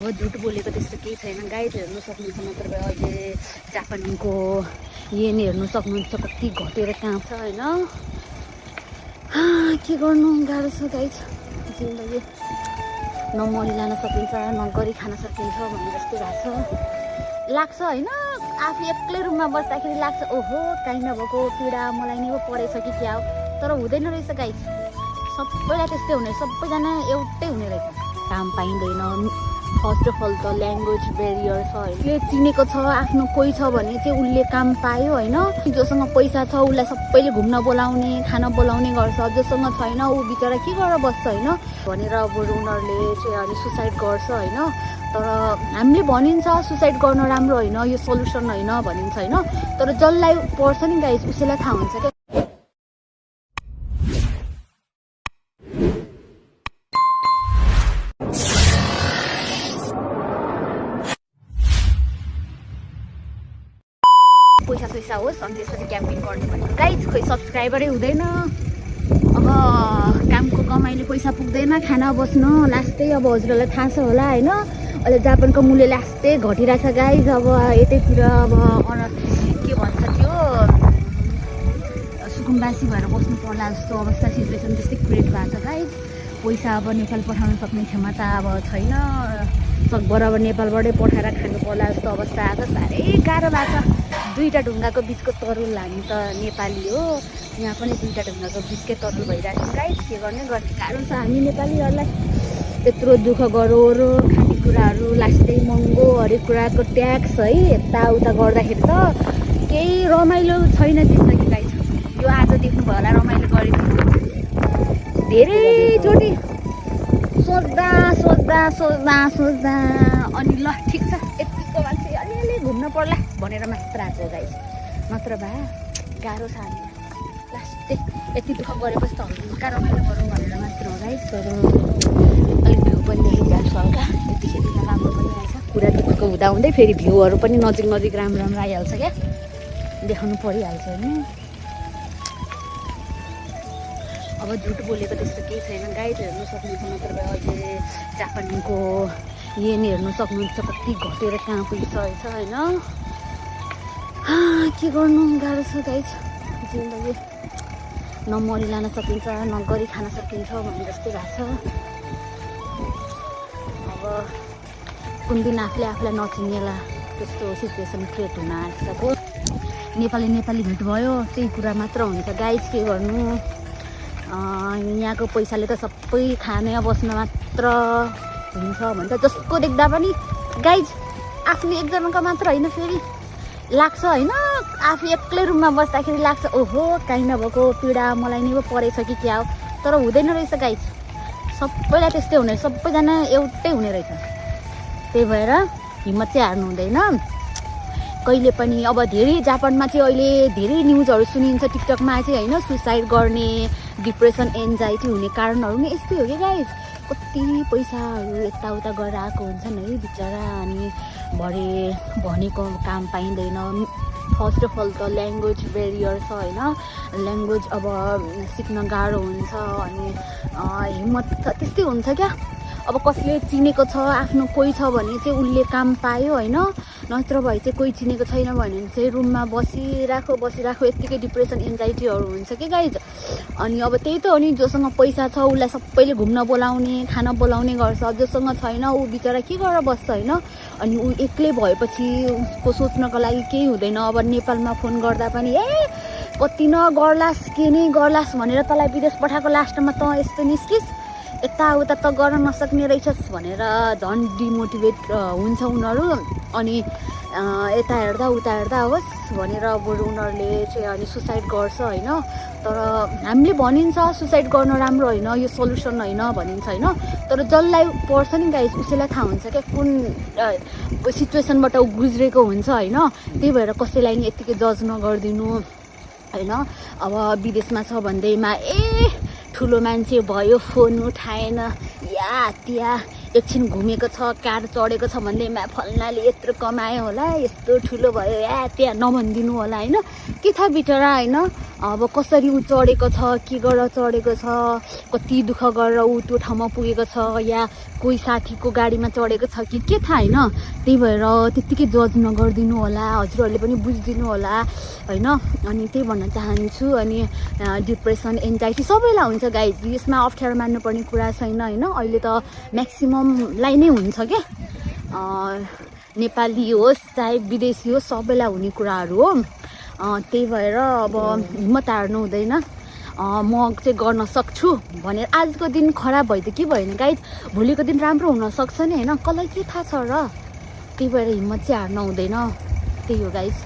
अब झुट बोलेको त्यस्तो केही छैन गाइज। हेर्नु सक्नुहुन्छ मतलब अहिले जापानको येन हेर्नु सक्नुहुन्छ कति घटेर कहाँ छ होइन। के गर्नु गाह्रो छ गाइज जिन्दगी। न मनी लान सकिन्छ न गरी खान सकिन्छ भन्ने जस्तो भएको छ लाग्छ होइन। आफू एक्लै रुममा बस्दाखेरि लाग्छ ओहो काहीँ नभएको पीडा मलाई नै परेछ कि क्या हो, तर हुँदैन रहेछ गाइज। सबैलाई त्यस्तै हुने, सबैजना एउटै हुने रहेछ। काम पाइँदैन। फर्स्ट अफ अल त ल्याङ्ग्वेज बेरियर छ होइन। उसले चिनेको छ आफ्नो कोही छ भने चाहिँ उसले काम पायो होइन। जोसँग पैसा छ उसलाई सबैले घुम्न बोलाउने खान बोलाउने गर्छ, जोसँग छैन ऊ बिचरा के गरेर बस्छ होइन भनेर अब उनीहरूले चाहिँ अनि सुसाइड गर्छ होइन। तर हामीले भनिन्छ सुसाइड गर्न राम्रो होइन, यो सल्युसन होइन भनिन्छ होइन। तर जसलाई पर्छ नि गाइज उसैलाई थाहा हुन्छ क्या। पैसा सैसा होस् अनि त्यसपछि क्याम्पिङ गर्ने भनेको गाइज खोइ सब्सक्राइबरै हुँदैन। अब कामको कमाइले पैसा पुग्दैन, खाना बस्नु लास्टै अब हजुरहरूलाई थाहा छ होला होइन। अहिले जापानको मूल्य लास्टै घटिरहेछ गाइज। अब यतैतिर अब के भन्छ त्यो सुकुम्बासी भएर बस्नु पर्ला जस्तो अवस्था सिचुएसन त्यस्तै क्रिएट भएको छ गाइज। पैसा अब नेपाल पठाउन सक्ने क्षमता अब छैन, सकभर अब नेपालबाटै पठाएर खानु पर्ला जस्तो अवस्था आएको छ। साह्रै गाह्रो भएको छ। दुईवटा ढुङ्गाको बिचको तरुल हामी त नेपाली हो, यहाँ पनि दुईवटा ढुङ्गाको बिचकै तरुल भइरहेको छ गाइज। के गर्ने गाह्रो छ हामी नेपालीहरूलाई। त्यत्रो दुःख गरोरो खानेकुराहरू लास्टै महँगो, हरेक कुराको ट्याक्स है यताउता गर्दाखेरि त केही रमाइलो छैन जिन्दगी गाइज। यो आज देख्नुभयो होला रमाइलो गरेको धेरैचोटि सोच्दा सोच्दा सोच्दा सोच्दा अनि ल ठिक छ यतिको मान्छे अलिअलि घुम्न पर्ला भनेर मात्र आएको गाइज। नत्र भए गाह्रो छ हामीलाई। लास्टै यति दुःख गरेपछि त हल्का रमाइलो गरौँ भनेर मात्र हो गाइज। तर अलिक भ्यू पनि देखिहाल्छ हल्का, यतिखेर राम्रो पनि आएछ। पुरा दुःखको हुँदाहुँदै फेरि भ्यूहरू पनि नजिक नजिक राम्रो राम्रो आइहाल्छ क्या, देखाउनु परिहाल्छ होइन। अब झुट बोलेको त्यस्तो केही छैन गाइज। हेर्नु सक्नुहुन्छ मतलब अहिले जापानको येन हेर्नु सक्नुहुन्छ कति घटेर कहाँ पुगिसकेछ होइन। के गर्नु गाह्रो छ गाइज जिन्दगी। न मनी लान सकिन्छ न गरी खान सकिन्छ भन्ने जस्तै भएको छ। अब कुन दिन आफूले आफूलाई नचिनेला त्यस्तो सिचुएसन क्रिएट हुन आँटिसक्यो। नेपाली नेपाली भेट भयो त्यही कुरा मात्र हुन्छ गाइज। के गर्नु यहाँको पैसाले त सबै खाने बस्न मात्र हुन्छ भन्छ जसको देख्दा पनि गाइज। आफ्नो एकजनाको मात्र होइन फेरि लाग्छ होइन। आफू एक्लै रुममा बस्दाखेरि लाग्छ ओहो काहीँ नभएको पीडा मलाई नै परेछ कि क्या हो, तर हुँदैन रहेछ गाइज। सबैलाई त्यस्तै हुने, सबैजना एउटै हुने रहेछ। त्यही भएर हिम्मत चाहिँ हार्नु हुँदैन कहिले पनि। अब धेरै जापानमा चाहिँ अहिले धेरै न्युजहरू सुनिन्छ टिकटकमा चाहिँ होइन। सुसाइड गर्ने, डिप्रेसन एन्जाइटी हुने कारणहरू नै यस्तै हो कि गाइज। कति पैसाहरू यताउता गरेर आएको हुन्छन् है बिचरा। अनि भरे भनेको काम पाइँदैन। फर्स्ट अफ अल त ल्याङ्ग्वेज बेरियर छ होइन। ल्याङ्ग्वेज अब सिक्न गाह्रो हुन्छ अनि हिम्मत त्यस्तै हुन्छ क्या। अब कसले चिनेको छ आफ्नो कोही छ भने चाहिँ उसले काम पायो होइन। नत्र भए चाहिँ कोही चिनेको छैन भने चाहिँ रुममा बसिराखो यत्तिकै डिप्रेसन एन्जाइटीहरू हुन्छ कि गाइज। अनि अब त्यही त हो नि, जोसँग पैसा छ उसलाई सबैले घुम्न बोलाउने खाना बोलाउने गर्छ, जोसँग छैन ऊ बिचरा के गरेर बस्छ होइन। अनि ऊ एक्लै भएपछि उसको सोच्नको लागि केही हुँदैन। अब नेपालमा फोन गर्दा पनि कति न गर्लास के नै गर्लास भनेर तँलाई विदेश पठाएको लास्टमा त यस्तो निस्किस यताउता त गर्न नसक्ने रहेछस् भनेर झन् डिमोटिभेट हुन्छ उनीहरू। अनि यता हेर्दा उता हेर्दा होस् भनेर बरु उनीहरूले चाहिँ अनि सुसाइड गर्छ होइन। तर हामीले भनिन्छ सुसाइड गर्न राम्रो होइन, यो सल्युसन होइन भनिन्छ होइन। तर जसलाई पर्छ नि गाइज उसैलाई थाहा हुन्छ क्या कुन सिचुएसनबाट ऊ गुज्रेको हुन्छ होइन। त्यही भएर कसैलाई नि यत्तिकै जज नगरिदिनु होइन। अब विदेशमा छ भन्दैमा ठुलो मान्छे भयो फोन उठाएन या त्यहाँ एकछिन घुमेको छ कार चढेको छ भन्दैमा फल्नाले यत्रो कमायो होला यस्तो ठुलो भयो या त्यहाँ नभनिदिनु होला होइन। के थाहा बिचरा होइन। अब कसरी ऊ चढेको छ, के गरेर चढेको छ, कति दुःख गरेर ऊ त्यो ठाउँमा पुगेको छ, या कोही साथीको गाडीमा चढेको छ कि के थाहा होइन। त्यही भएर त्यत्तिकै जज नगरिदिनु होला, हजुरहरूले पनि बुझिदिनु होला होइन। अनि त्यही भन्न चाहन्छु। अनि डिप्रेसन, एन्जाइटी सबैलाई हुन्छ गाइज, यसमा अप्ठ्यारो मान्नुपर्ने कुरा छैन होइन। अहिले त म्याक्सिममलाई नै हुन्छ क्या, नेपाली होस् चाहे विदेशी होस् सबैलाई हुने कुराहरू हो। त्यही भएर अब हिम्मत हार्नु हुँदैन। म चाहिँ गर्न सक्छु भनेर आजको दिन खराब भयो त के भयो नि गाइज, भोलिको दिन राम्रो हुनसक्छ नि होइन, कसलाई के थाहा छ र। त्यही भएर हिम्मत चाहिँ हार्नु हुँदैन, त्यही हो गाइज।